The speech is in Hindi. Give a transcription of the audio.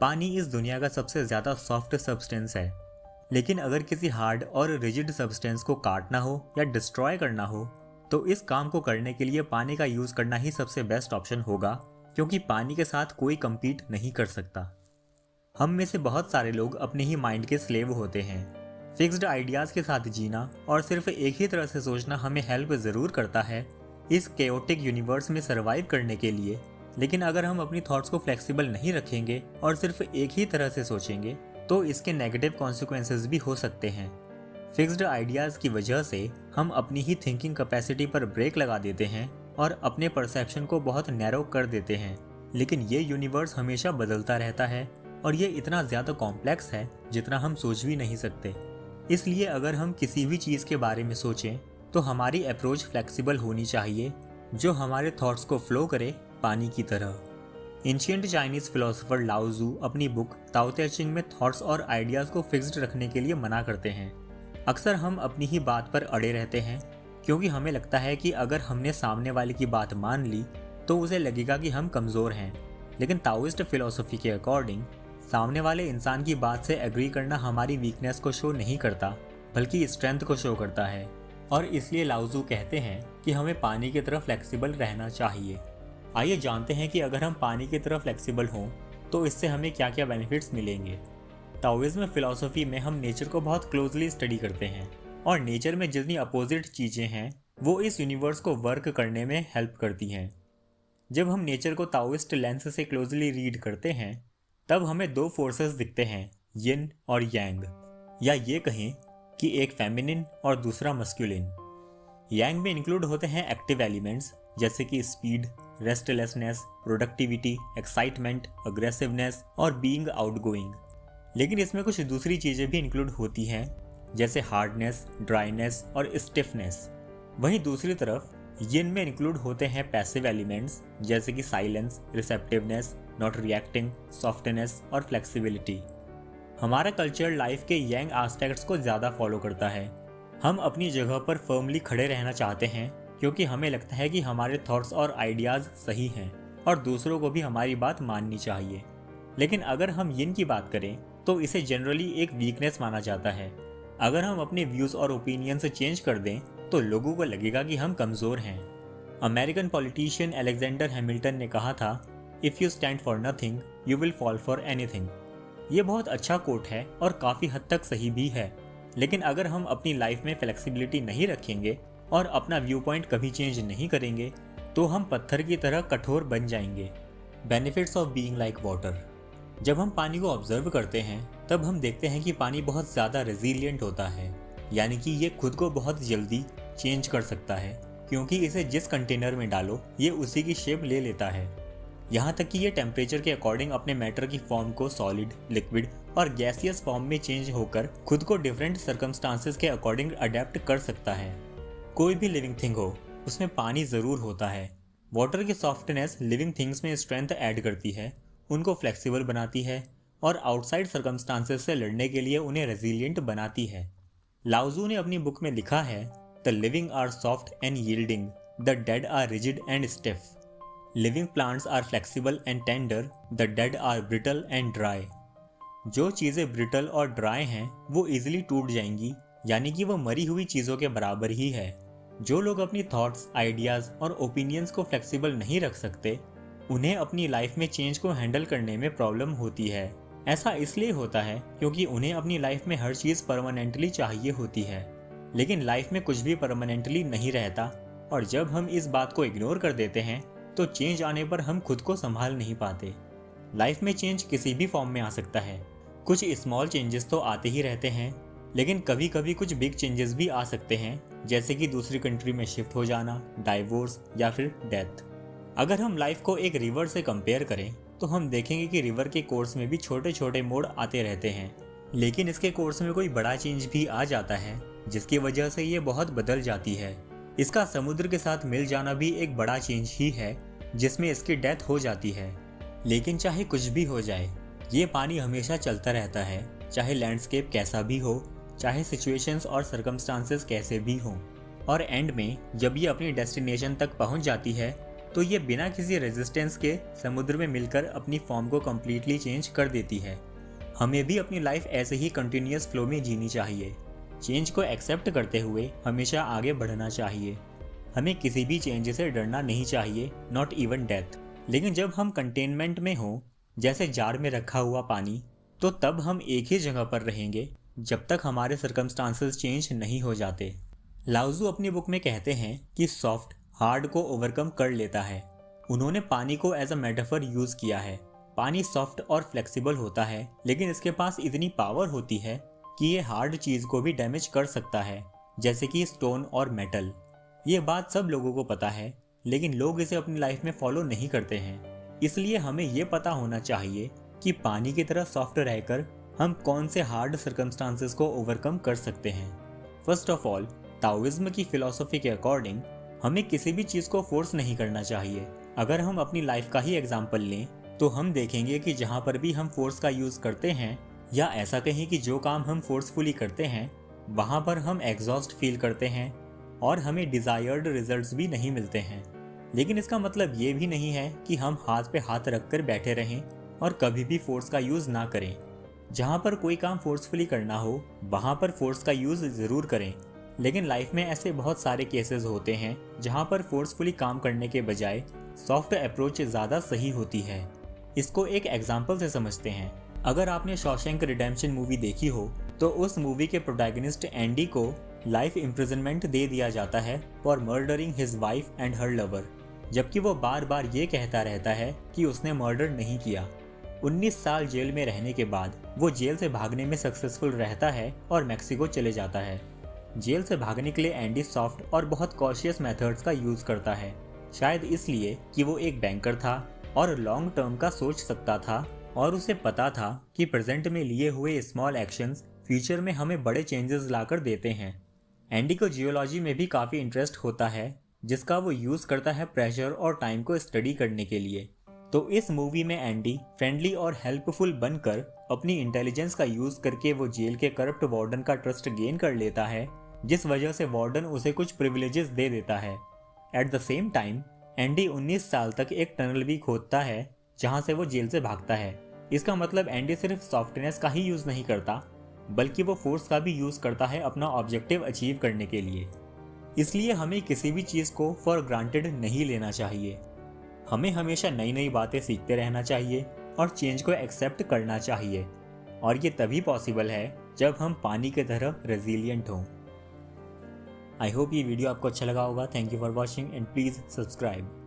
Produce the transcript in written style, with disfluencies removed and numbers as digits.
पानी इस दुनिया का सबसे ज़्यादा सॉफ्ट सब्सटेंस है, लेकिन अगर किसी हार्ड और रिजिड सब्सटेंस को काटना हो या डिस्ट्रॉय करना हो तो इस काम को करने के लिए पानी का यूज़ करना ही सबसे बेस्ट ऑप्शन होगा, क्योंकि पानी के साथ कोई कम्पीट नहीं कर सकता। हम में से बहुत सारे लोग अपने ही माइंड के स्लेव होते हैं। फिक्स्ड आइडियाज़ के साथ जीना और सिर्फ एक ही तरह से सोचना हमें हेल्प ज़रूर करता है इस केओटिक यूनिवर्स में सर्वाइव करने के लिए, लेकिन अगर हम अपनी थॉट्स को फ्लेक्सिबल नहीं रखेंगे और सिर्फ एक ही तरह से सोचेंगे तो इसके नेगेटिव कॉन्सिक्वेंसेस भी हो सकते हैं। फिक्स्ड आइडियाज़ की वजह से हम अपनी ही थिंकिंग कैपेसिटी पर ब्रेक लगा देते हैं और अपने परसेप्शन को बहुत नैरो कर देते हैं। लेकिन ये यूनिवर्स हमेशा बदलता रहता है और ये इतना ज़्यादा कॉम्प्लेक्स है जितना हम सोच भी नहीं सकते। इसलिए अगर हम किसी भी चीज़ के बारे में सोचें तो हमारी अप्रोच फ्लेक्सिबल होनी चाहिए, जो हमारे थॉट्स को फ्लो करे पानी की तरह। एंशिएंट चाइनीज फिलोसोफर लाओ जू अपनी बुक ताओ ते चिंग में थॉट्स और आइडियाज़ को फिक्स्ड रखने के लिए मना करते हैं। अक्सर हम अपनी ही बात पर अड़े रहते हैं क्योंकि हमें लगता है कि अगर हमने सामने वाले की बात मान ली तो उसे लगेगा कि हम कमज़ोर हैं। लेकिन ताओइस्ट फिलोसफी के अकॉर्डिंग सामने वाले इंसान की बात से एग्री करना हमारी वीकनेस को शो नहीं करता, बल्कि स्ट्रेंथ को शो करता है। और इसलिए लाओ जू कहते हैं कि हमें पानी की तरह फ्लेक्सिबल रहना चाहिए। आइए जानते हैं कि अगर हम पानी की तरह फ्लेक्सिबल हों तो इससे हमें क्या क्या बेनिफिट्स मिलेंगे। ताओइज्म फिलॉसफी में हम नेचर को बहुत क्लोजली स्टडी करते हैं और नेचर में जितनी अपोजिट चीज़ें हैं वो इस यूनिवर्स को वर्क करने में हेल्प करती हैं। जब हम नेचर को ताओइस्ट लेंस से क्लोजली रीड करते हैं तब हमें दो फोर्सेस दिखते हैं, यिन और यांग, या ये कहें कि एक फेमिनिन और दूसरा मस्कुलिन। यांग में इंक्लूड होते हैं एक्टिव एलिमेंट्स जैसे कि speed, restlessness, productivity, excitement, aggressiveness और बीइंग आउटगोइंग। लेकिन इसमें कुछ दूसरी चीज़ें भी इंक्लूड होती हैं जैसे हार्डनेस, ड्राइनेस और स्टिफनेस। वहीं दूसरी तरफ यिन में इंक्लूड होते हैं पैसिव एलिमेंट्स जैसे कि silence, receptiveness, not reacting, softness और फ्लेक्सिबिलिटी। हमारा कल्चर लाइफ के यांग एस्पेक्ट्स को ज़्यादा फॉलो करता है। हम अपनी जगह पर फर्मली खड़े रहना चाहते हैं क्योंकि हमें लगता है कि हमारे थॉट्स और आइडियाज़ सही हैं और दूसरों को भी हमारी बात माननी चाहिए। लेकिन अगर हम यिन की बात करें तो इसे जनरली एक वीकनेस माना जाता है। अगर हम अपने व्यूज़ और ओपिनियन चेंज कर दें तो लोगों को लगेगा कि हम कमज़ोर हैं। अमेरिकन पॉलिटिशियन अलेक्जेंडर हैमिल्टन ने कहा था, if you stand for nothing you will fall for anything. ये बहुत अच्छा कोट है और काफ़ी हद तक सही भी है। लेकिन अगर हम अपनी लाइफ में फ्लेक्सिबिलिटी नहीं रखेंगे और अपना व्यू पॉइंट कभी चेंज नहीं करेंगे तो हम पत्थर की तरह कठोर बन जाएंगे। Benefits of being like water. जब हम पानी को ऑब्जर्व करते हैं तब हम देखते हैं कि पानी बहुत ज़्यादा रेजिलिएंट होता है, यानी कि ये खुद को बहुत जल्दी चेंज कर सकता है क्योंकि इसे जिस कंटेनर में डालो ये उसी की शेप ले लेता है। यहाँ तक कि ये टेम्परेचर के अकॉर्डिंग अपने मैटर की फॉर्म को सॉलिड, लिक्विड और गैसियस फॉर्म में चेंज होकर खुद को डिफरेंट सर्कमस्टांसेस के अकॉर्डिंग अडेप्ट कर सकता है। कोई भी लिविंग थिंग हो उसमें पानी ज़रूर होता है। वाटर की सॉफ्टनेस लिविंग थिंग्स में स्ट्रेंथ ऐड करती है, उनको फ्लेक्सिबल बनाती है और आउटसाइड सर्कमस्टांसेस से लड़ने के लिए उन्हें रेजिलिएंट बनाती है। लाओ जू ने अपनी बुक में लिखा है, the living are soft and yielding, the dead are rigid and stiff. Living plants are flexible and tender, the dead are brittle and dry. जो चीज़ें ब्रिटल और ड्राई हैं वो इजीली टूट जाएंगी, यानी कि वो मरी हुई चीज़ों के बराबर ही है। जो लोग अपनी थॉट्स, आइडियाज़ और ओपिनियंस को फ्लेक्सिबल नहीं रख सकते उन्हें अपनी लाइफ में चेंज को हैंडल करने में प्रॉब्लम होती है। ऐसा इसलिए होता है क्योंकि उन्हें अपनी लाइफ में हर चीज़ परमानेंटली चाहिए होती है। लेकिन लाइफ में कुछ भी परमानेंटली नहीं रहता और जब हम इस बात को इग्नोर कर देते हैं तो चेंज आने पर हम खुद को संभाल नहीं पाते। लाइफ में चेंज किसी भी फॉर्म में आ सकता है। कुछ स्मॉल चेंजेस तो आते ही रहते हैं, लेकिन कभी कभी कुछ बिग चेंजेस भी आ सकते हैं, जैसे कि दूसरी कंट्री में शिफ्ट हो जाना, डाइवोर्स या फिर डेथ। अगर हम लाइफ को एक रिवर से कंपेयर करें तो हम देखेंगे कि रिवर के कोर्स में भी छोटे छोटे मोड़ आते रहते हैं, लेकिन इसके कोर्स में कोई बड़ा चेंज भी आ जाता है जिसकी वजह से ये बहुत बदल जाती है। इसका समुद्र के साथ मिल जाना भी एक बड़ा चेंज ही है जिसमें इसकी डेथ हो जाती है। लेकिन चाहे कुछ भी हो जाए ये पानी हमेशा चलता रहता है, चाहे लैंडस्केप कैसा भी हो, चाहे सिचुएशंस और सर्कमस्टांसेस कैसे भी हों। और एंड में जब ये अपनी डेस्टिनेशन तक पहुंच जाती है तो ये बिना किसी रेजिस्टेंस के समुद्र में मिलकर अपनी फॉर्म को कम्प्लीटली चेंज कर देती है। हमें भी अपनी लाइफ ऐसे ही कंटिन्यूस फ्लो में जीनी चाहिए। चेंज को एक्सेप्ट करते हुए हमेशा आगे बढ़ना चाहिए। हमें किसी भी चेंज से डरना नहीं चाहिए, नॉट इवन डेथ। लेकिन जब हम कंटेनमेंट में हों, जैसे जार में रखा हुआ पानी, तो तब हम एक ही जगह पर रहेंगे जब तक हमारे सर्कमस्टांसेस चेंज नहीं हो जाते। लाओजू अपनी बुक में कहते हैं कि सॉफ्ट हार्ड को ओवरकम कर लेता है। उन्होंने पानी को एज अ मेटाफर यूज किया है। पानी सॉफ्ट और फ्लेक्सिबल होता है, लेकिन इसके पास इतनी पावर होती है कि ये हार्ड चीज को भी डैमेज कर सकता है, जैसे कि स्टोन और मेटल। ये बात सब लोगों को पता है, लेकिन लोग इसे अपनी लाइफ में फॉलो नहीं करते हैं। इसलिए हमें ये पता होना चाहिए कि पानी की तरह सॉफ्ट रहकर हम कौन से हार्ड सर्कमस्टांसेस को ओवरकम कर सकते हैं। फर्स्ट ऑफ ऑल, ताओइज्म की फिलॉसफी के अकॉर्डिंग हमें किसी भी चीज़ को फोर्स नहीं करना चाहिए। अगर हम अपनी लाइफ का ही एग्जाम्पल लें तो हम देखेंगे कि जहाँ पर भी हम फोर्स का यूज़ करते हैं, या ऐसा कहें कि जो काम हम फोर्सफुली करते हैं, वहाँ पर हम एग्जॉस्ट फील करते हैं और हमें डिज़ायर्ड रिजल्ट्स भी नहीं मिलते हैं। लेकिन इसका मतलब ये भी नहीं है कि हम हाथ पे हाथ रख कर बैठे रहें और कभी भी फोर्स का यूज़ ना करें। जहाँ पर कोई काम फोर्सफुली करना हो, वहाँ पर फोर्स का यूज़ ज़रूर करें। लेकिन लाइफ में ऐसे बहुत सारे केसेस होते हैं जहाँ पर फोर्सफुली काम करने के बजाय सॉफ्ट अप्रोच ज़्यादा सही होती है। इसको एक एग्जाम्पल से समझते हैं। अगर आपने शॉशैंक रिडेम्पशन मूवी देखी हो, तो उस मूवी के प्रोटैगनिस्ट एंडी को लाइफ इम्प्रिजनमेंट दे दिया जाता है for murdering his wife and her lover, जबकि वो बार बार ये कहता रहता है कि उसने मर्डर नहीं किया। 19 साल जेल में रहने के बाद वो जेल से भागने में सक्सेसफुल रहता है और मैक्सिको चले जाता है। जेल से भागने के लिए एंडी सॉफ्ट और बहुत कॉशियस मेथड्स का यूज करता है, शायद इसलिए कि वो एक बैंकर था और लॉन्ग टर्म का सोच सकता था, और उसे पता था कि प्रेजेंट में लिए हुए स्मॉल एक्शंस फ्यूचर में हमें बड़े चेंजेस लाकर देते हैं। एंडी को जियोलॉजी में भी काफ़ी इंटरेस्ट होता है, जिसका वो यूज़ करता है प्रेशर और टाइम को स्टडी करने के लिए। तो इस मूवी में एंडी फ्रेंडली और हेल्पफुल बनकर अपनी इंटेलिजेंस का यूज़ करके वो जेल के करप्ट वार्डन का ट्रस्ट गेन कर लेता है, जिस वजह से वार्डन उसे कुछ प्रिविलेजेस दे देता है। At the same time Andy 19 साल तक एक टनल भी खोदता है जहाँ से वो जेल से भागता है। इसका मतलब एंडी सिर्फ सॉफ्टनेस का ही यूज़ नहीं करता, बल्कि वो फोर्स का भी यूज़ करता है अपना ऑब्जेक्टिव अचीव करने के लिए। इसलिए हमें किसी भी चीज़ को फॉर ग्रांटेड नहीं लेना चाहिए। हमें हमेशा नई नई बातें सीखते रहना चाहिए और चेंज को एक्सेप्ट करना चाहिए, और ये तभी पॉसिबल है जब हम पानी की तरह रेजिलिएंट हों। आई होप ये वीडियो आपको अच्छा लगा होगा। Thank you for watching and please subscribe.